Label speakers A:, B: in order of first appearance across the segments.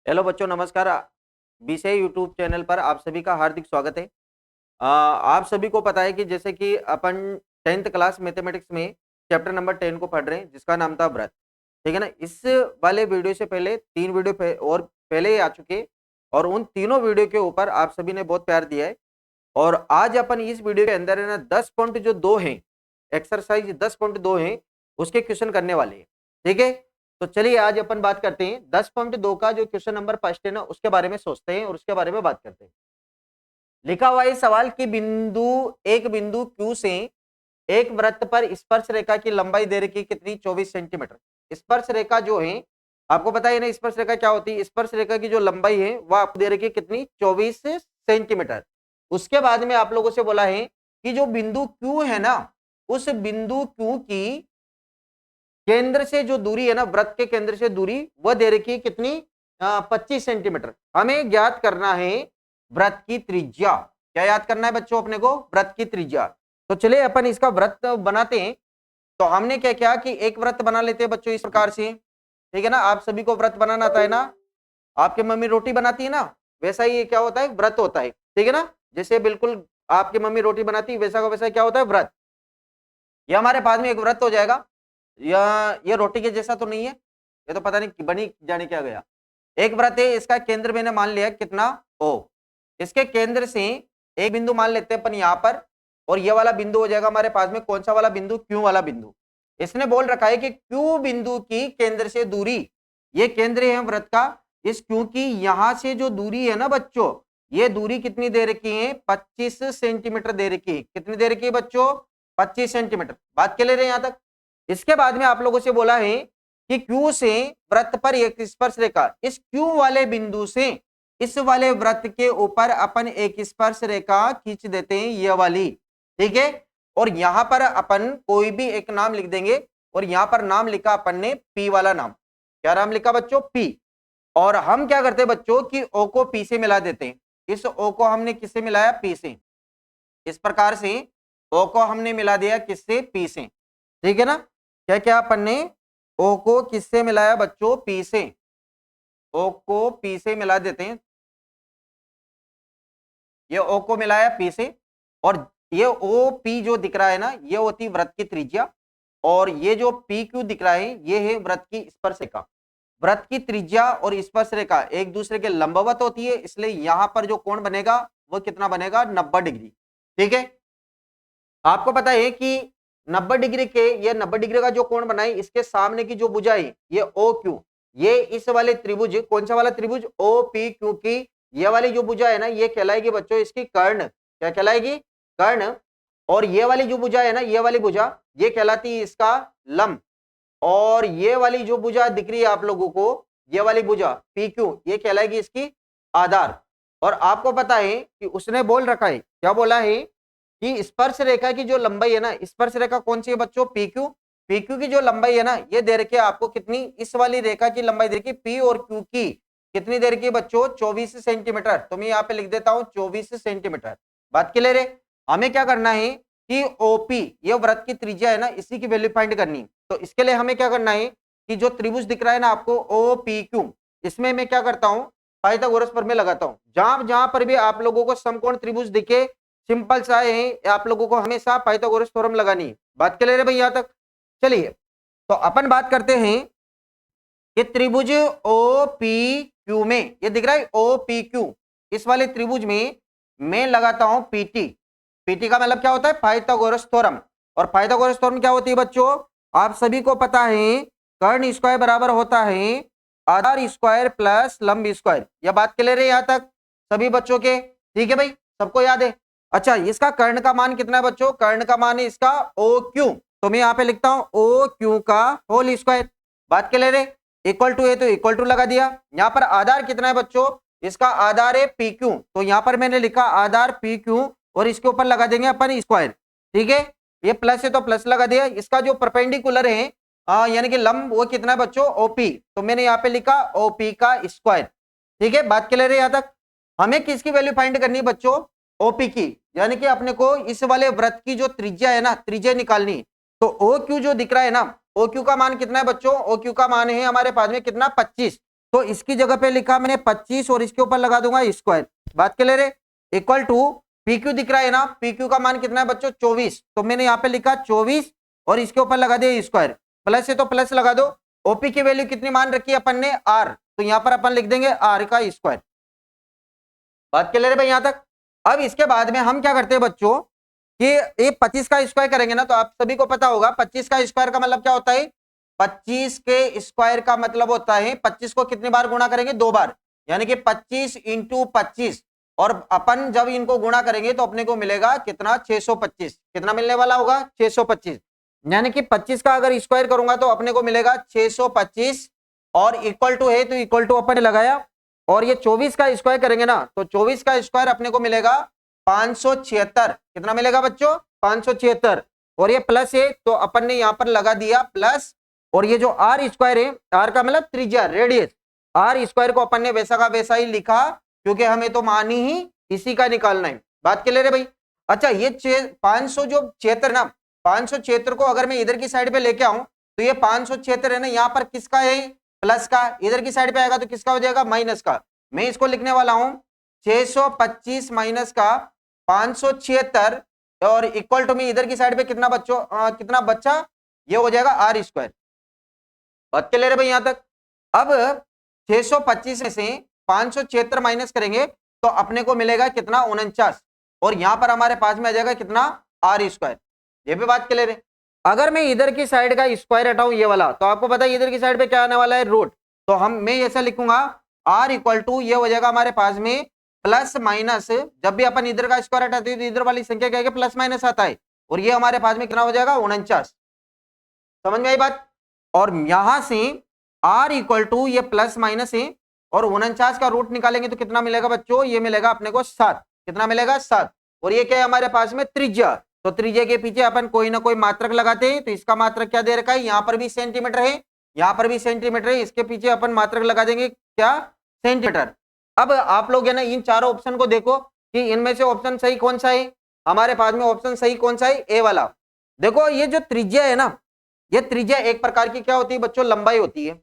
A: Hello बच्चों, नमस्कार। विषय यूट्यूब चैनल पर आप सभी का हार्दिक स्वागत है। आप सभी को पता है कि जैसे कि अपन 10th क्लास मैथमेटिक्स में चैप्टर नंबर 10 को पढ़ रहे हैं, जिसका नाम था व्रत। ठीक है ना। इस वाले वीडियो से पहले 3 वीडियो और पहले ही आ चुके, और उन तीनों वीडियो के ऊपर आप सभी ने बहुत प्यार दिया है। और आज अपन इस वीडियो के अंदर है ना 10 पॉइंट जो 2 हैं, एक्सरसाइज 10.2 हैं, उसके क्वेश्चन करने वाले हैं। ठीक है। तो चलिए आज अपन बात करते हैं 10.2 का जो क्वेश्चन नंबर फर्स्ट है ना, उसके बारे में सोचते हैं और उसके बारे में बात करते हैं। लिखा हुआ है सवाल की एक बिंदु Q से एक वृत्त पर स्पर्श रेखा की लंबाई दे रखी कितनी 24 सेंटीमीटर। स्पर्श रेखा जो है, आपको पता है ना स्पर्श रेखा क्या होती है। स्पर्श रेखा की जो लंबाई है वह आपको दे रखी है कितनी 24 सेंटीमीटर। उसके बाद में आप लोगों से बोला है कि जो बिंदु Q है ना, उस बिंदु Q की केंद्र से जो दूरी है ना, वृत्त के केंद्र से दूरी वह दे रखी है कितनी 25 सेंटीमीटर। हमें ज्ञात करना है वृत्त की त्रिज्या। क्या याद करना है बच्चों अपने को? वृत्त की त्रिज्या। तो चलिए अपन इसका वृत्त बनाते हैं। तो हमने क्या किया कि एक वृत्त बना लेते हैं बच्चों इस प्रकार से। ठीक है ना। आप सभी को वृत्त बनाना आता है ना। आपकी मम्मी रोटी बनाती है ना, वैसा ही ये क्या होता है, व्रत होता है। ठीक है ना। जैसे बिल्कुल आपकी मम्मी रोटी बनाती है, वैसा का वैसा क्या होता है, व्रत। ये हमारे पास में एक व्रत हो जाएगा। या ये रोटी के जैसा तो नहीं है, ये तो पता नहीं बनी जाने क्या गया। एक व्रत है, इसका केंद्र मैंने मान लिया कितना O। इसके केंद्र से एक बिंदु मान लेते हैं अपन यहाँ पर, और ये वाला बिंदु हो जाएगा हमारे पास में कौन सा वाला बिंदु, Q वाला बिंदु। इसने बोल रखा है कि Q बिंदु की केंद्र से दूरी, ये केंद्र है व्रत का। इस Q की यहां से जो दूरी है ना बच्चों, ये दूरी कितनी दे रखी है 25 सेंटीमीटर दे रखी है। कितनी दे रखी है बच्चों? 25 सेंटीमीटर। बात के ले रहे हैं यहां तक। इसके बाद में आप लोगों से बोला है कि Q से वृत्त पर एक स्पर्श रेखा, इस Q वाले बिंदु से इस वाले वृत्त के ऊपर अपन एक स्पर्श रेखा खींच देते हैं, ये वाली। ठीक है। और यहां पर अपन कोई भी एक नाम लिख देंगे, और यहां पर नाम लिखा अपन ने P वाला नाम। क्या नाम लिखा बच्चों? P। और हम क्या करते हैं बच्चों कि O को P से मिला देते हैं। इस O को हमने किससे मिलाया? P से। इस प्रकार से O को हमने मिला दिया किससे? P से। ठीक है ना। क्या क्या अपन ने O को किससे मिलाया बच्चों? P से। O को P से मिला देते हैं। ये O को मिलाया P से, और ये OP जो दिख रहा है ना, ये होती वृत्त की त्रिज्या। और ये जो PQ दिख रहा है, ये है वृत्त की स्पर्श रेखा। वृत्त की त्रिज्या और स्पर्श रेखा एक दूसरे के लंबवत होती है, इसलिए यहां पर जो कोण बनेगा वो कितना बनेगा? 90 डिग्री। ठीक है। आपको पता है कि 90 डिग्री के, ये 90 डिग्री का जो कोण बनाए, इसके सामने की जो भुजा है ये OQ, ये इस वाले त्रिभुज, कौन सा वाला त्रिभुज? OPQ की ये वाली जो भुजा है ना, ये कहलाएगी बच्चों इसकी कर्ण। क्या कहलाएगी? कर्ण। और ये वाली जो भुजा है ना, ये वाली भुजा, ये कहलाती है इसका लंब। और ये वाली जो भुजा दिख रही है आप लोगों को, ये वाली भुजा PQ, ये कहलाएगी इसकी आधार। और आपको पता है कि उसने बोल रखा है, क्या बोला है कि स्पर्श रेखा की जो लंबाई है ना, स्पर्श रेखा कौन सी है बच्चों? PQ। PQ की जो लंबाई है ना, ये दे रखी है आपको कितनी? इस वाली रेखा की लंबाई दे रखी है P और Q की कितनी दे रखी है बच्चों? 24 सेंटीमीटर। तो मैं यहाँ पे लिख देता हूँ 24 सेंटीमीटर। बात क्लियर है। हमें क्या करना है कि OP, ये वृत्त की त्रिज्या है ना, इसी की वैल्यू फाइंड करनी है। तो इसके लिए हमें क्या करना है कि जो त्रिभुज दिख रहा है ना आपको OPQ, इसमें मैं क्या करता हूँ, पाइथागोरस प्रमेय लगाता हूँ। जहां जहां पर भी आप लोगों को समकोण त्रिभुज दिखे, सिंपल सा है, आप लोगों को हमेशा पाइथागोरस थ्योरम लगानी है। बात के ले रहे भाई यहां तक? चलिए, तो अपन बात करते हैं कि त्रिभुज OPQ में, ये दिख रहा है OPQ, इस वाले त्रिभुज में मैं लगाता हूं PT। PT का मतलब क्या होता है? Pythagoras theorem. और पाइथागोरस थ्योरम क्या होती है बच्चों? आप सभी को पता है, कर्ण स्क्वायर बराबर होता है आधार स्क्वायर प्लस लंब स्क्वायर। यह बात क्लियर है यहां तक सभी बच्चों के? ठीक है भाई, सबको याद है। अच्छा, इसका कर्ण का मान कितना है बच्चों? कर्ण का मान है इसका OQ, तो मैं यहाँ पे लिखता हूं OQ का होल स्क्वायर। बात क्लियर है। इक्वल टू है तो इक्वल टू लगा दिया। यहाँ पर आधार कितना है बच्चों? इसका आधार है PQ, तो यहाँ पर मैंने लिखा आधार PQ, और इसके ऊपर लगा देंगे अपन स्क्वायर। ठीक है। ये प्लस है तो प्लस लगा दिया। इसका जो परपेंडिकुलर है यानी कि लंब, वो कितना है बच्चों? OP, तो मैंने यहाँ पे लिखा OP का स्क्वायर। ठीक है। बात क्लियर है यहाँ तक। हमें किसकी वैल्यू फाइंड करनी है बच्चों? OP की, यानी कि अपने को इस वाले वृत्त की जो त्रिज्या है ना, त्रिज्या निकालनी। तो OQ जो दिख रहा है ना, OQ का मान कितना है बच्चों? OQ का मान है हमारे पास में कितना? 25। तो इसकी जगह पे लिखा मैंने 25 और इसके ऊपर लगा दूंगा स्क्वायर। बात क्लियर है? इक्वल टू PQ दिख रहा है ना, PQ का मान कितना है बच्चों 24, तो मैंने यहाँ पे लिखा 24 और इसके ऊपर लगा दिया स्क्वायर, प्लस है तो प्लस लगा दो। ओपी की वैल्यू कितनी मान रखी है अपन ने R, तो यहाँ पर अपन लिख देंगे R का स्क्वायर। बात क्लियर है भाई यहाँ तक? अब इसके बाद में हम क्या करते हैं बच्चों कि ये 25 का स्क्वायर करेंगे ना, तो आप सभी को पता होगा 25 का स्क्वायर का मतलब क्या होता है। 25 के स्क्वायर का मतलब होता है 25 को कितनी बार गुणा करेंगे, 2 बार, यानी कि 25 इंटू 25, और अपन जब इनको गुणा करेंगे तो अपने को मिलेगा कितना 625। कितना मिलने वाला होगा 625, यानी कि 25 का अगर स्क्वायर करूंगा तो अपने को मिलेगा 625, और इक्वल टू है तो इक्वल टू अपन ने लगाया, और ये 24 का स्क्वायर करेंगे ना तो 24 का स्क्वायर अपने को मिलेगा 576। कितना मिलेगा बच्चों 576, और ये प्लस है तो अपन ने यहां पर लगा दिया प्लस, और ये जो आर स्क्वायर है, आर का मतलब त्रिज्या रेडियस, आर स्क्वायर को अपन ने वैसा का वैसा ही लिखा क्योंकि हमें तो मान ही इसी का निकालना है। बात क्लियर है भाई? अच्छा ये 500 जो 76 ना, 576 को अगर मैं इधर की साइड पे लेके आऊं तो ये 576 है ना, यहाँ पर किसका है प्लस का, इधर की साइड पे आएगा तो किसका हो जाएगा माइनस का। मैं इसको लिखने वाला हूं 625 माइनस का 576, और इक्वल टू में इधर की साइड पे कितना बच्चों कितना बच्चा, ये हो जाएगा आर स्क्वायर। बात क्लियर है भाई यहाँ तक? अब 625 में से 576 माइनस करेंगे तो अपने को मिलेगा कितना 49, और यहां पर हमारे पास में आ जाएगा कितना आर स्क्वायर। ये भी बात क्लियर है? अगर मैं इधर की साइड का स्क्वायर हटाऊं ये वाला, तो आपको पता है इधर की साइड पे क्या आने वाला है रूट, तो मैं ऐसा लिखूंगा आर इक्वल टू ये हो जाएगा हमारे पास में प्लस माइनस, जब भी अपन इधर का स्क्वायर हटाते हैं तो इधर वाली संख्या क्या है प्लस माइनस आता है, और ये हमारे पास में कितना हो जाएगा 49। समझ में आई बात? और यहां से आर इक्वल टू ये प्लस माइनस है, और 49 का रूट निकालेंगे तो कितना मिलेगा बच्चों, ये मिलेगा अपने को 7। कितना मिलेगा 7, और ये क्या है हमारे पास में त्रिज्या, तो त्रिज्या के पीछे अपन कोई ना कोई मात्रक लगाते हैं, तो इसका मात्रक क्या दे रखा है, यहाँ पर भी सेंटीमीटर है, यहाँ पर भी सेंटीमीटर है, इसके पीछे अपन मात्रक लगा देंगे क्या सेंटीमीटर। अब आप लोग है ना इन चारों ऑप्शन को देखो कि इनमें से ऑप्शन सही कौन सा है, हमारे पास में ऑप्शन सही कौन सा है, ए वाला। देखो ये जो त्रिज्या है ना, ये त्रिज्या एक प्रकार की क्या होती है बच्चों, लंबाई होती है,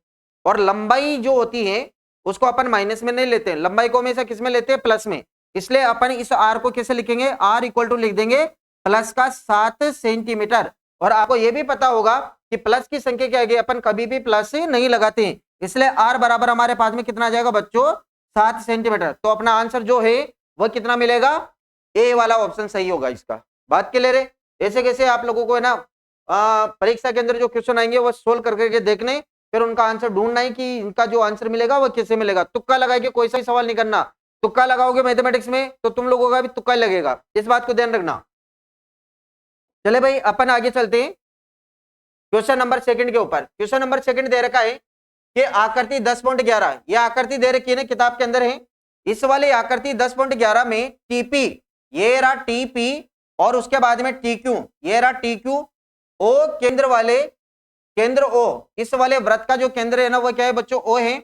A: और लंबाई जो होती है उसको अपन माइनस में नहीं लेते हैं, लंबाई को हमेशा किस में लेते हैं प्लस में, इसलिए अपन इस आर को कैसे लिखेंगे, आर इक्वल टू लिख देंगे प्लस का 7 सेंटीमीटर। और आपको यह भी पता होगा कि प्लस की संख्या क्या है, अपन कभी भी प्लस नहीं लगाते हैं, इसलिए आर बराबर हमारे पास में कितना आ जाएगा बच्चों 7 सेंटीमीटर। तो अपना आंसर जो है वह कितना मिलेगा, ए वाला ऑप्शन सही होगा इसका। बात क्लियर है? ऐसे कैसे आप लोगों को है ना परीक्षा के अंदर जो क्वेश्चन आएंगे वो सोल्व करके देखने, फिर उनका आंसर ढूंढना है कि इनका जो आंसर मिलेगा वो कैसे मिलेगा। तुक्का लगा के कोई सा सवाल नहीं करना, तुक्का लगाओगे मैथमेटिक्स में तो तुम लोगों का भी तुक्का लगेगा, इस बात को ध्यान रखना। चले भाई अपन आगे चलते हैं क्वेश्चन नंबर सेकंड के ऊपर। क्वेश्चन नंबर सेकंड दे रखा है कि आकृति 10.11, ये आकृति दे रखी है ना किताब के अंदर है, इस वाले आकृति 10.11 में टीपी, ये रहा टीपी, और उसके बाद में टीक्यू, ये रहा टीक्यू, ओ केंद्र वाले केंद्र ओ, इस वाले वृत्त का जो केंद्र है ना वो क्या है बच्चों ओ है।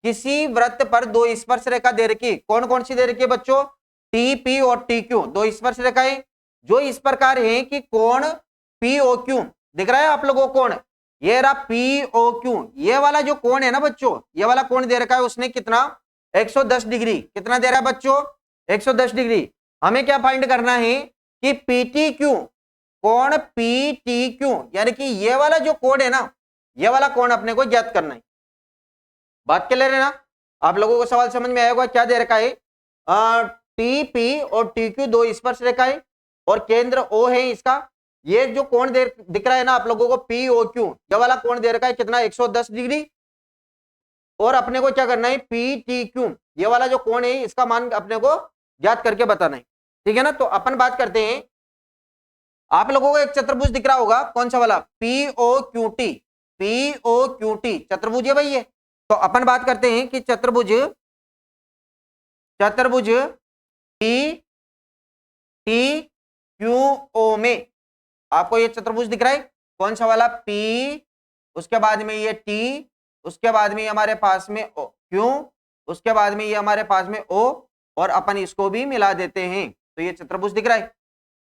A: किसी वृत्त पर दो स्पर्श रेखा दे रखी, कौन कौन सी दे रखी है बच्चों, टी पी और टी क्यू, दो स्पर्श रेखाएं जो इस प्रकार है कि कोण पी ओ क्यू दिख रहा है आप लोगों को, कोण ये रहा पी ओ क्यू, ये वाला जो कोण है ना बच्चों, ये वाला कोण दे रखा है उसने कितना 110 डिग्री, कितना दे रहा है बच्चों 110 डिग्री। हमें क्या फाइंड करना है कि पीटी क्यू, कोण पी टी क्यू, यानी कि ये वाला जो कोण है ना, ये वाला कोण अपने को ज्ञात करना है। बात क्लियर है ना? आप लोगों को सवाल समझ में आया होगा क्या दे रखा है, टी पी और टी क्यू दो स्पर्श रेखा है और केंद्र ओ है इसका, ये जो कोण दिख रहा है ना आप लोगों को पी ओ क्यू, ये वाला कोण दे रखा है कितना 110 डिग्री, और अपने को क्या करना है पी टी क्यू, ये वाला जो कोण है इसका मान अपने को ज्ञात करके बताना है। ठीक है ना? तो अपन बात करते हैं, आप लोगों को एक चतुर्भुज दिख रहा होगा, कौन सा वाला P O Q T, P O Q T चतुर्भुज है भाई ये। तो अपन बात करते हैं कि चतुर्भुज पी टी क्यू ओ में आपको ये चतुर्भुज दिख रहा है, कौन सा वाला पी, उसके बाद में ये टी, उसके बाद में हमारे पास में ओ क्यू, उसके बाद में ये हमारे पास में ओ, और अपन इसको भी मिला देते हैं तो ये चतुर्भुज दिख रहा है।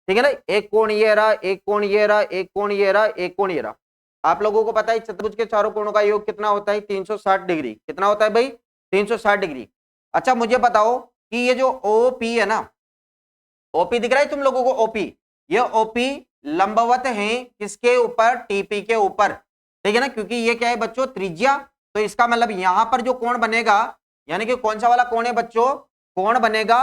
A: ठीक है ना? एक कोण ये रहा, एक कोण ये रहा, एक कोण ये रहा, एक कोण ये रहा। आप लोगों को पता है चतुर्भुज के चारों कोणों का योग कितना होता है 360 डिग्री, कितना होता है भाई 360 डिग्री। अच्छा मुझे बताओ कि ये जो ओपी है ना, ओपी दिख रहा है तुम लोगों को? ओपी, ये ओपी लंबवत है किसके ऊपर? टीपी के ऊपर, ठीक है ना, क्योंकि ये क्या है बच्चों? त्रिज्या। तो इसका मतलब यहां पर जो कोण बनेगा, यानी कि कौन सा वाला कोण है बच्चों? कोण बनेगा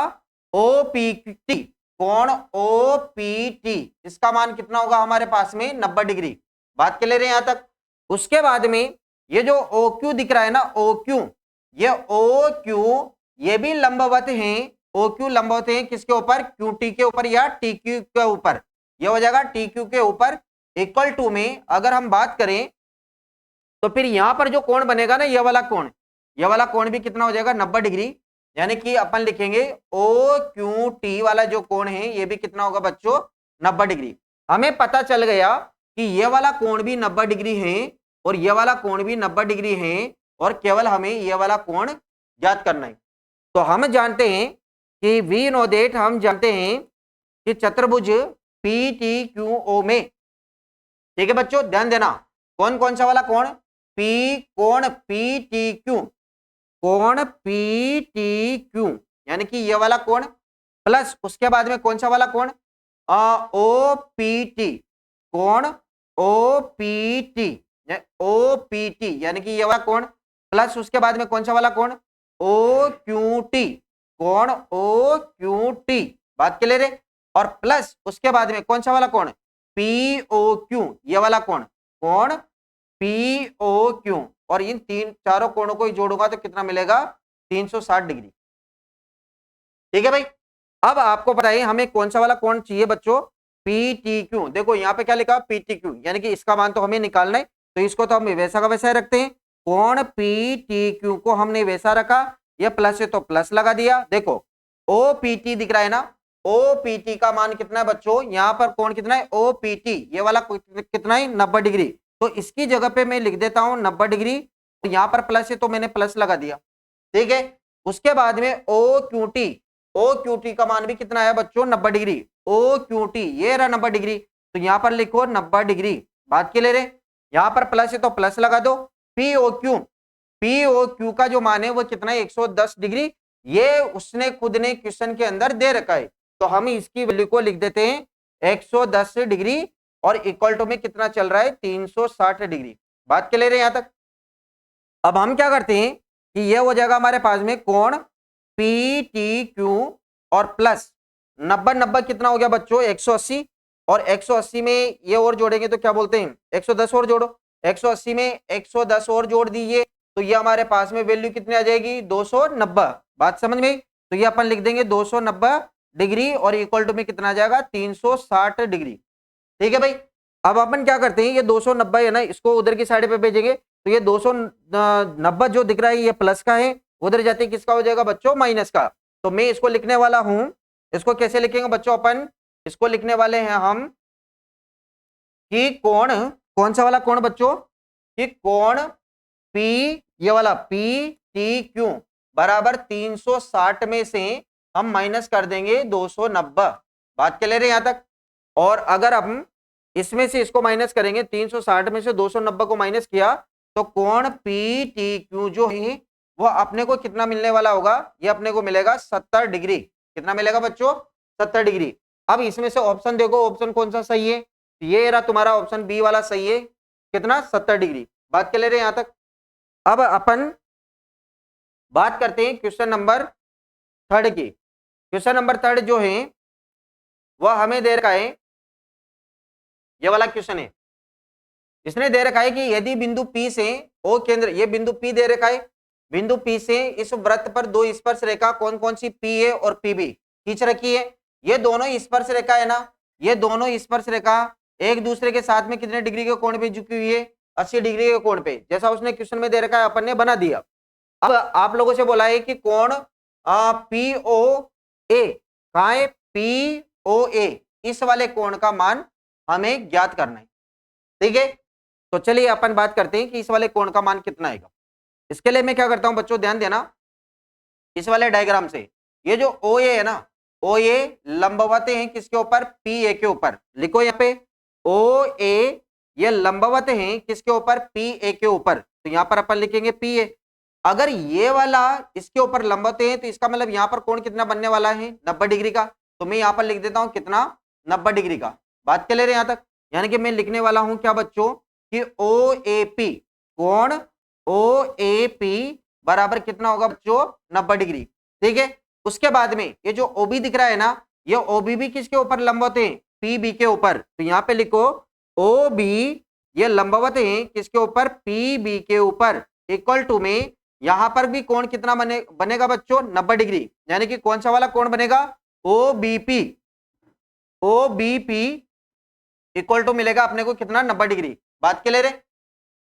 A: ओपीटी, कोण ओपीटी। इसका मान कितना होगा हमारे पास में? 90 डिग्री। बात क्लियर है यहां तक? उसके बाद में ये जो ओ क्यू दिख रहा है ना, ओ क्यू, ये ओ क्यू ये भी लंबवत है, ओ क्यू लंबवत है किसके ऊपर? क्यू टी के ऊपर या टी क्यू के ऊपर। ये हो जाएगा टी क्यू के ऊपर। इक्वल टू में अगर हम बात करें तो फिर यहां पर जो कोण बनेगा ना, ये वाला कोण, ये वाला कोण भी कितना हो जाएगा? 90 डिग्री। यानी कि अपन लिखेंगे ओ क्यू टी वाला जो कोण है ये भी कितना होगा बच्चों? 90 डिग्री। हमें पता चल गया कि ये वाला कोण भी 90 डिग्री है और ये वाला कोण भी 90 डिग्री है, और केवल हमें ये वाला कोण ज्ञात करना है। तो हम जानते हैं कि वी नो दैट, हम जानते हैं कि चतुर्भुज पी टी क्यू ओ में, ठीक है बच्चों ध्यान देना, कौन कौन सा वाला कोण? पी, कोण पी टी क्यू, कोण पी टी क्यू, यानी कि ये वाला कोण, प्लस उसके बाद में कौन सा वाला कोण? ओ पी टी, कोण O P T, O P T यानी कि ये वाला कोण, प्लस उसके बाद में कौन सा वाला कोण? ओ क्यू टी, कोण ओ क्यू टी। बात क्लियर है? और प्लस उसके बाद में कौन सा वाला कोण? पी ओ क्यू, ये वाला कोण, कोण पी ओ क्यू। और इन तीन चारों कोणों को ही जोड़ूंगा तो कितना मिलेगा? 360 डिग्री। ठीक है भाई। अब आपको बताइए हमें कौन सा वाला कोण चाहिए बच्चों? P T Q. देखो यहाँ पे क्या लिखा? पी टी क्यू, यानी कि इसका मान तो हमें निकालना है, तो इसको तो हम वैसा का वैसा ही रखते हैं। कोण पी टी क्यू को हमने वैसा रखा, ये प्लस है तो प्लस लगा दिया। देखो ओ पी टी दिख रहा है ना, ओ पी टी का मान कितना है बच्चों? यहाँ पर कोण कितना है? ओ पी टी, ये वाला कितना है? 90 डिग्री। तो इसकी जगह पे मैं लिख देता हूं 90 डिग्री, यहाँ पर प्लस है तो मैंने प्लस लगा दिया, ठीक है। उसके बाद में O Q T, O Q T का मान भी कितना है बच्चों? 90 डिग्री। ओ क्यू टी ये रहा 90 डिग्री, तो यहाँ पर लिखो 90 डिग्री। बात क्लियर है? यहाँ पर प्लस है तो प्लस लगा दो। P O Q, P O Q का जो मान है वो कितना है? 110 डिग्री। ये उसने खुद ने क्वेश्चन के अंदर दे रखा है, तो हम इसकी वैल्यू को लिख देते हैं 110 डिग्री, और इक्वल टू में कितना चल रहा है? 360 डिग्री। बात क्लियर है यहां तक? अब हम क्या करते हैं कि ये हो जाएगा हमारे पास में कोण पी टी क्यू और प्लस 90 90 कितना हो गया बच्चों? 180, और 180 में ये और जोड़ेंगे तो क्या बोलते हैं? 110 और जोड़ो। 180 में 110 और जोड़ दीजिए तो ये हमारे पास में वैल्यू कितनी आ जाएगी? 290। बात समझ में? तो ये अपन लिख देंगे 290 डिग्री, और इक्वल टू में कितना आ जाएगा? 360 डिग्री। ठीक है भाई। अब अपन क्या करते हैं, ये 290 है ना, इसको उधर की साइड पे भेजेंगे, तो ये 290 जो दिख रहा है ये प्लस का है, उधर जाते किसका हो जाएगा बच्चों? माइनस का। तो मैं इसको लिखने वाला हूं, इसको कैसे लिखेंगे बच्चों अपन? इसको लिखने वाले हैं हम कि कोण, कौन सा वाला कोण बच्चों? कि कोण पी, ये वाला पी टी क्यू बराबर 360 में से हम माइनस कर देंगे 290। बात क्लियर है यहां तक? और अगर हम इसमें से इसको माइनस करेंगे, 360 में से 290 को माइनस किया, तो कोण पी टी क्यू जो है वो अपने को कितना मिलने वाला होगा? ये अपने को मिलेगा 70 डिग्री। कितना मिलेगा बच्चों? 70 डिग्री। अब इसमें से ऑप्शन देखो, ऑप्शन कौन सा सही है? ये रहा तुम्हारा ऑप्शन बी वाला सही है। कितना? 70 डिग्री। बात क्लियर है यहां तक? अब अपन बात करते हैं क्वेश्चन नंबर 3 की। क्वेश्चन नंबर 3 जो है वह हमें दे रखा है, ये वाला क्वेश्चन है, इसने दे रखा है कि यदि बिंदु P से O केंद्र, ये बिंदु P दे रखा है, बिंदु P से इस वृत्त पर दो स्पर्श रेखा कौन कौन सी PA और PB खींच रखी है। ये दोनों स्पर्श रेखा है ना, ये दोनों स्पर्श रेखा एक दूसरे के साथ में कितने डिग्री के कोण पे झुकी हुई है? 80 डिग्री के कोण पे, जैसा उसने क्वेश्चन में दे रखा है अपन ने बना दिया। अब आप लोगों से बोला है कि कोण POA, कहां है? POA, इस वाले कोण का मान हमें ज्ञात करना है। ठीक है, तो चलिए अपन बात करते हैं कि इस वाले कोण का मान कितना आएगा। इसके लिए मैं क्या करता हूं बच्चों, ध्यान देना, इस वाले डायग्राम से ये जो OA है ना, OA लंबवत हैं किसके ऊपर? PA के ऊपर। लिखो यहाँ पे OA ये लंबवत हैं किसके ऊपर? PA के ऊपर। तो यहाँ पर अपन लिखेंगे PA। अगर ये वाला इसके ऊपर लंबवत है तो इसका मतलब यहाँ पर कोण कितना बनने वाला है, 90 डिग्री का। तो मैं यहाँ पर लिख देता हूँ कितना, 90 डिग्री का। बात क्लियर है यहाँ तक? यानी कि मैं लिखने वाला हूं क्या बच्चों कि ओ ए पी, कोण ओ ए पी बराबर कितना होगा बच्चों, 90 डिग्री। ठीक है, उसके बाद में ये जो ओबी दिख रहा है ना, ये ओबी भी किसके ऊपर लंबवत है, पी बी के ऊपर। तो यहाँ पे लिखो ओ बी ये लंबवत है किसके ऊपर, पी बी के ऊपर। इक्वल टू में यहां पर भी कोण कितना बनेगा बच्चों, 90 डिग्री। यानी कि कौन सा वाला कोण बनेगा, O B P. O B P equal to मिलेगा अपने को कितना, 90 डिग्री। बात क्लियर है?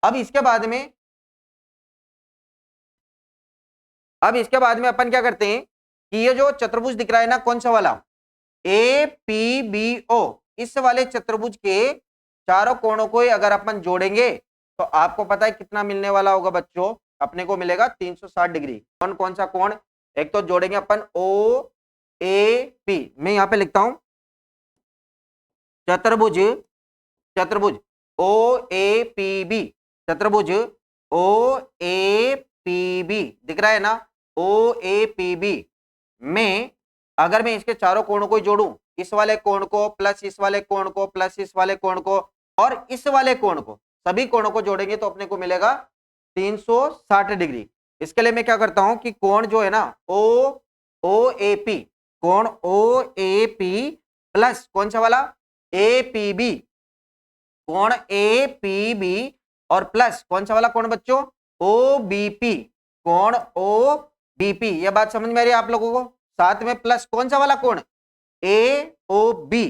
A: अब इसके बाद में अपन क्या करते हैं कि ये जो चतुर्भुज दिख रहा है ना, कौन सा वाला, ए पी बी ओ, इस वाले चतुर्भुज के चारों कोणों को अगर अपन जोड़ेंगे तो आपको पता है कितना मिलने वाला होगा बच्चों, अपने को मिलेगा 360 डिग्री। कौन कौन सा कोण, एक तो जोड़ेंगे अपन ओ ए पी, मैं यहां पे लिखता हूं चतुर्भुज, चतुर्भुज ओ ए पी बी, चतुर्भुज ओ ए पी बी दिख रहा है ना, ओ ए पी बी में अगर मैं इसके चारों कोणों को जोड़ूं, इस वाले कोण को प्लस इस वाले कोण को प्लस इस वाले कोण को और इस वाले कोण को, सभी कोणों को जोड़ेंगे तो अपने को मिलेगा 360 डिग्री। इसके लिए मैं क्या करता हूं कि कोण जो है ना ओ ए पी, कोण ओ ए पी प्लस कौन सा वाला, ए पी बी, कोण ए पी बी और प्लस कौन सा वाला कोण बच्चों, ओ बी पी, कोण ओ बी पी। यह बात समझ में आ रही है आप लोगों को? साथ में प्लस कौन सा वाला कोण, ए ओ बी,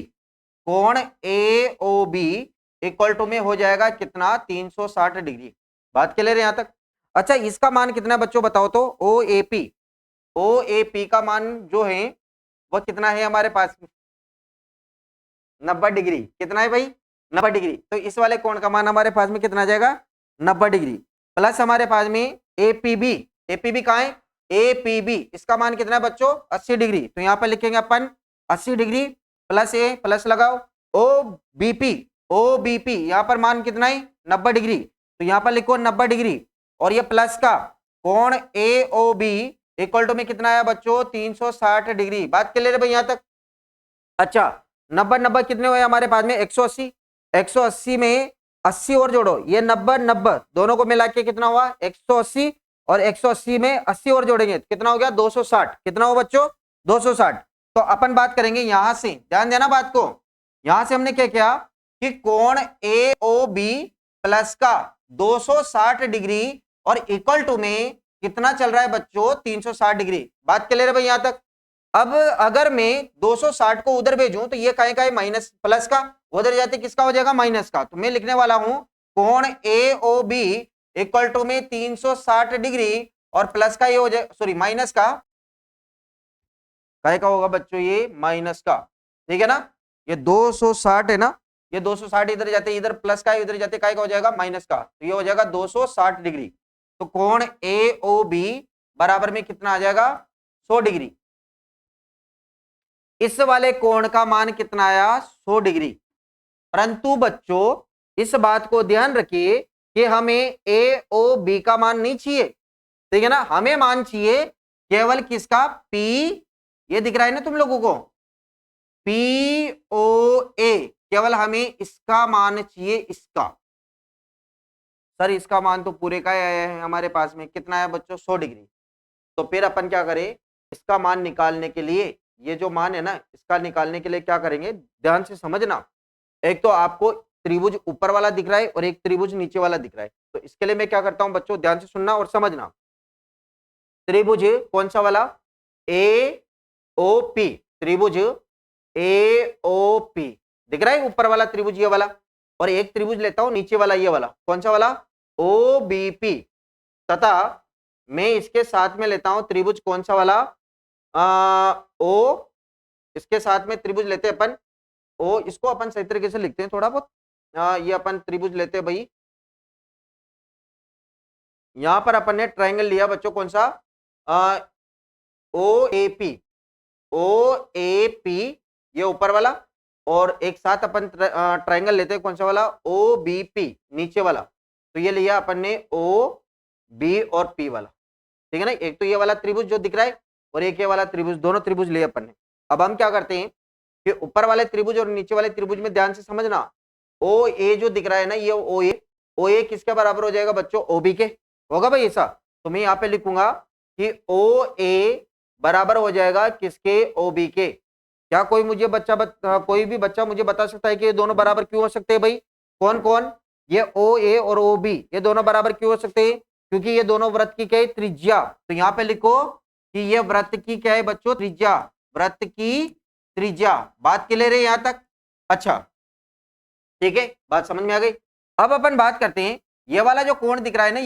A: कोण ए ओ बी इक्वल टू में हो जाएगा कितना, 360 डिग्री। बात क्लियर है यहां तक? अच्छा, इसका मान कितना है बच्चों बताओ तो, ओ A P, O A P का मान जो है वह कितना है हमारे पास में, 90 डिग्री। कितना है भाई, 90 डिग्री। तो इस वाले कोण का मान हमारे पास में कितना आ जाएगा, 90 डिग्री। प्लस हमारे पास में एपीबी, एपीबी कहाँ है, एपीबी, इसका मान कितना है बच्चों, 80 डिग्री। तो यहाँ पर लिखेंगे अपन 80 डिग्री प्लस ए, प्लस लगाओ, ओ बीपी, ओ बीपी यहाँ पर मान कितना है, 90 डिग्री। तो यहाँ पर लिखो 90 डिग्री और ये प्लस का कोण ए ओ बी इक्वल टू में कितना आया बच्चों, 360 डिग्री। बात क्लियर है भाई यहाँ तक? अच्छा, 90 90 कितने हुए हमारे पास में, 180, 180 में 80 और जोड़ो, ये 90 90 दोनों को मिला के कितना हुआ, 180 और 180 में 80 और जोड़ेंगे कितना हो गया, 260। कितना हो बच्चों, 260। तो अपन बात करेंगे यहां से, ध्यान देना बात को, यहां से हमने क्या किया कि कोण ए ओ बी प्लस का 260 डिग्री और इक्वल टू में कितना चल रहा है बच्चों, 360 डिग्री। बात क्लियर है भाई यहां तक? अब अगर मैं 260 को उधर भेजूं तो ये काहे का है, माइनस, प्लस का उधर जाते किसका हो जाएगा, माइनस का। तो मैं लिखने वाला हूं कोण ए ओ बी इक्वल टू में 360 डिग्री और प्लस का ये हो जाए, सॉरी माइनस का, काहे का होगा बच्चों, ये माइनस का। ठीक है ना, ये 260 है ना, ये 260 इधर जाते, इधर प्लस का इधर जाते, काहे का हो जाएगा, माइनस का। तो ये हो जाएगा 260 डिग्री। तो कोण ए ओ बी बराबर में कितना आ जाएगा, 100 डिग्री। इस वाले कोण का मान कितना आया, 100 डिग्री। परंतु बच्चों इस बात को ध्यान रखिए कि हमें ए ओ बी का मान नहीं चाहिए, ठीक है ना, हमें मान चाहिए केवल किसका, पी, ये दिख रहा है ना तुम लोगों को, पी ओ ए, केवल हमें इसका मान चाहिए, इसका। सर इसका मान तो पूरे का आया है हमारे पास में, कितना आया बच्चों, 100 डिग्री। तो फिर अपन क्या करें, इसका मान निकालने के लिए, ये जो मान है ना, इसका निकालने के लिए क्या करेंगे, ध्यान से समझना। एक तो आपको त्रिभुज ऊपर वाला दिख रहा है और एक त्रिभुज नीचे वाला दिख रहा है। तो इसके लिए मैं क्या करता हूं बच्चों, ध्यान से सुनना और समझना। त्रिभुज कौन सा वाला, ए ओ पी, त्रिभुज ए ओ पी दिख रहा है, ऊपर वाला त्रिभुज ये वाला, और एक त्रिभुज लेता हूं नीचे वाला, ये वाला कौन सा वाला, ओ बी पी, तथा मैं इसके साथ में लेता हूं त्रिभुज कौन सा वाला, ओ, इसके साथ में त्रिभुज लेते हैं अपन ओ, इसको अपन सही तरीके से लिखते हैं थोड़ा बहुत, ये अपन त्रिभुज लेते हैं भाई, यहां पर अपन ने ट्रायंगल लिया बच्चों कौन सा, ओ A P, O A P ये ऊपर वाला, और एक साथ अपन ट्रायंगल लेते हैं कौन सा वाला, ओ बी पी नीचे वाला। तो ये लिया अपन ने ओ बी और पी वाला। ठीक है ना। एक तो ये वाला त्रिभुज जो दिख रहा है और एक ये वाला त्रिभुज, दोनों त्रिभुज लिए अपन ने। अब हम क्या करते हैं कि ऊपर वाले त्रिभुज और नीचे वाले त्रिभुज में ध्यान से समझना, ओ ए जो दिख रहा है ना, ये ओ ए किसके बराबर हो जाएगा बच्चों, ओ बी के। होगा भाई ऐसा? तो मैं यहाँ पे लिखूंगा कि ओ ए बराबर हो जाएगा किसके, ओ बी के। क्या कोई मुझे कोई भी बच्चा मुझे बता सकता है कि ये दोनों बराबर क्यों हो सकते हैं भाई? कौन कौन? ये ओ ए और ओ बी ये दोनों बराबर क्यों हो सकते हैं? क्योंकि ये दोनों वृत्त की क्या है, त्रिज्या। तो यहाँ पे लिखो कि ये वृत्त की क्या है बच्चों, त्रिज्या। वृत्त की त्रिज्या। बात क्लियर है यहाँ तक? अच्छा ठीक है, बात समझ में आ गई। अब अपन बात करते हैं, ये वाला जो कोण दिख रहा है ना,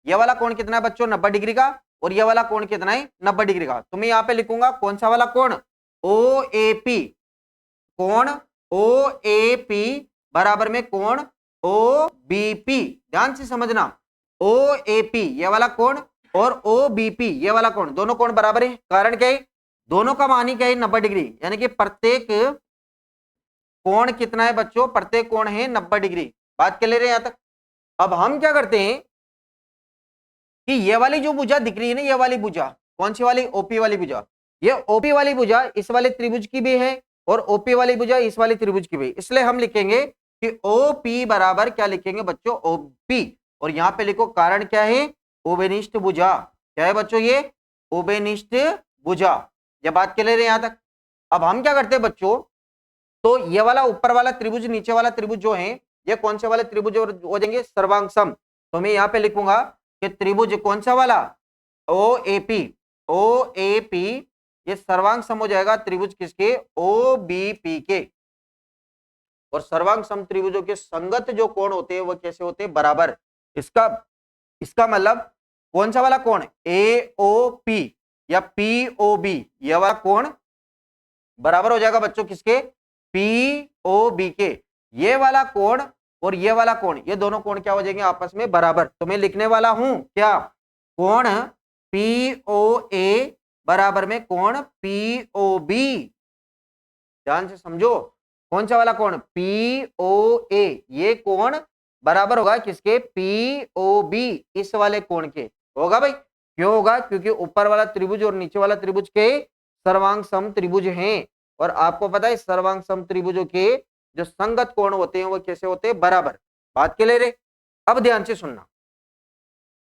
A: ये वाला कोण कितना है बच्चों, 90 डिग्री का। और ये वाला कोण कितना है, 90 डिग्री का। तो मैं यहाँ पे लिखूंगा कौन सा वाला कोण, ओ ए पी। कोण ओ ए पी बराबर में कोण ओ बी पी। ध्यान से समझना, ओ ए पी ये वाला कोण और ओ बी पी ये वाला कोण, दोनों कोण बराबर है। कारण क्या है, दोनों का मान ही क्या है, 90 डिग्री। यानी कि प्रत्येक कोण कितना है बच्चों, प्रत्येक कोण है 90 डिग्री। बात क्लियर है यहां तक? अब हम क्या करते हैं कि ये वाली जो भुजा दिख रही है ना, ये वाली भुजा कौन सी वाली, ओपी वाली भुजा। ये ओपी वाली भुजा इस वाले त्रिभुज की भी है और ओपी वाली भुजा इस वाले त्रिभुज की भी। इसलिए हम लिखेंगे कि ओपी बराबर क्या लिखेंगे बच्चों, ओपी। और यहां पे लिखो कारण क्या है, उभयनिष्ठ भुजा। क्या है बच्चों, ये उभयनिष्ठ भुजा। ये बात क्लियर है यहां तक? अब हम क्या करते हैं बच्चों, तो ये वाला ऊपर वाला त्रिभुज नीचे वाला त्रिभुज जो है, ये कौन से वाले त्रिभुज हो जाएंगे, सर्वांग सम। तो मैं यहाँ पे लिखूंगा कि त्रिभुज कौन सा वाला, ओ A P. O A P ये सर्वांग सम हो जाएगा त्रिभुज किसके, ओ बी पी के। और सर्वांग सम त्रिभुजों के संगत जो कोण होते हैं वो कैसे होते हैं, बराबर। इसका मतलब कौन सा वाला कोण, ए ओ पी या पी ओ बी, ये वाला कोण बराबर हो जाएगा बच्चों किसके, पी ओ बी के। ये वाला कोण और ये वाला कोण, ये दोनों कोण क्या हो जाएंगे आपस में बराबर। तो मैं लिखने वाला हूं क्या, कोण पी ओ ए बराबर में कोण पी ओ बी। ध्यान से समझो, कौन सा वाला कोण, पी ओ ए, ये कोण बराबर होगा किसके, पी ओ बी, इस वाले कोण के। होगा भाई? क्यों होगा, क्योंकि ऊपर वाला त्रिभुज और नीचे वाला त्रिभुज के सर्वांग सम त्रिभुज हैं। और आपको पता है सर्वांग सम त्रिभुजों के जो संगत कोण होते हैं वो कैसे होते हैं, बराबर। बात क्लियर है? अब ध्यान से सुनना,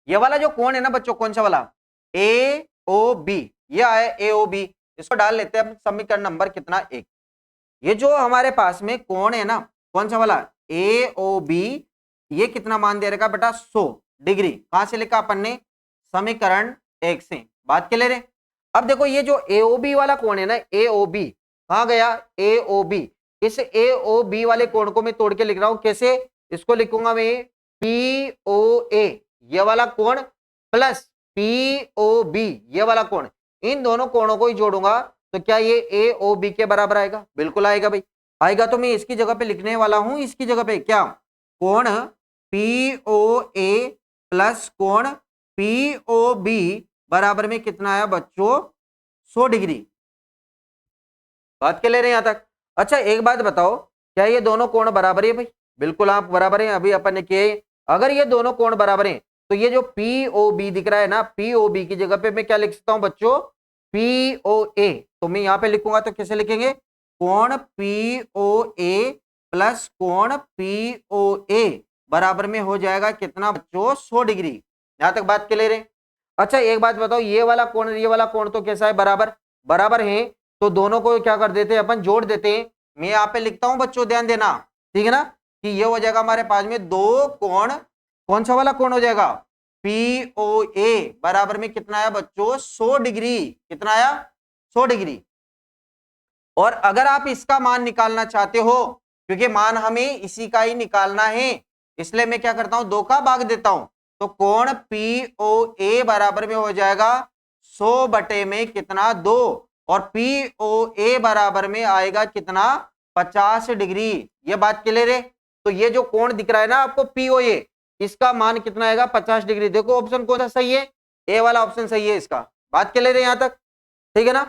A: ये वाला जो कोण है ना बच्चों, कौन सा वाला, ए ओ बी, ये आया ए ओ बी। इसको डाल लेते हैं समीकरण नंबर कितना, 1। ये जो हमारे पास में कोण है ना, कौन सा वाला, ए ओ बी, ये कितना मान दे रखा बेटा, 100 डिग्री। कहां से लिखा अपन ने, समीकरण 1 से। बात क्लियर है? अब देखो ये जो ए ओ बी वाला कोण है ना, ए ओ बी कहां गया, ए ओ बी। इस ए ओ बी वाले कोण को मैं तोड़ के लिख रहा हूं, कैसे, इसको लिखूंगा मैं पी ओ ए, ये वाला कोण प्लस पी ओ बी, ये वाला कोण। इन दोनों कोणों को ही जोड़ूंगा तो क्या ये ए ओ बी के बराबर आएगा? बिल्कुल आएगा भाई, आएगा। तो मैं इसकी जगह पे लिखने वाला हूं, इसकी जगह पे क्या, कोण पी ओ ए प्लस कोण पी ओ बी बराबर में कितना आया बच्चों, 100 डिग्री। बात के ले रहे हैं यहां तक? अच्छा एक बात बताओ, क्या ये दोनों कोण बराबर है भाई? बिल्कुल आप बराबर हैं, अभी अपन ने किए। अगर ये दोनों कोण बराबर हैं तो ये जो पी ओ बी दिख रहा है ना, पी ओ बी की जगह पे मैं क्या लिख सकता हूं बच्चों, पी ओ ए। तो मैं यहां पे लिखूंगा तो कैसे लिखेंगे, कोण पी ओ ए प्लस कोण पी ओ ए बराबर में हो जाएगा कितना बच्चों, 100 डिग्री। यहां तक बात क्लियर है? अच्छा एक बात बताओ, ये वाला कोण ये वाला कोण तो कैसा है, बराबर। बराबर है, तो दोनों को क्या कर देते हैं अपन, जोड़ देते हैं। मैं यहाँ पे लिखता हूं बच्चों, ध्यान देना, ठीक है ना, कि ये हो जाएगा हमारे पास में दो कोण। कौन सा वाला कोण हो जाएगा, पी ओ ए बराबर में कितना आया बच्चों, 100 डिग्री। कितना आया, 100 डिग्री। और अगर आप इसका मान निकालना चाहते हो, क्योंकि मान हमें इसी का ही निकालना है, इसलिए मैं क्या करता हूं, 2 का भाग देता हूं। तो कोण पी ओ ए बराबर में हो जाएगा 100 बटे में कितना, 2। और पी ओ ए बराबर में आएगा कितना, 50 डिग्री। ये बात क्लियर है? तो ये जो कोण दिख रहा है ना आपको पी ओ ए, इसका मान कितना आएगा, 50 डिग्री। देखो ऑप्शन कौन सा सही है, ए वाला ऑप्शन सही है इसका। बात क्लियर है यहां तक, ठीक है ना?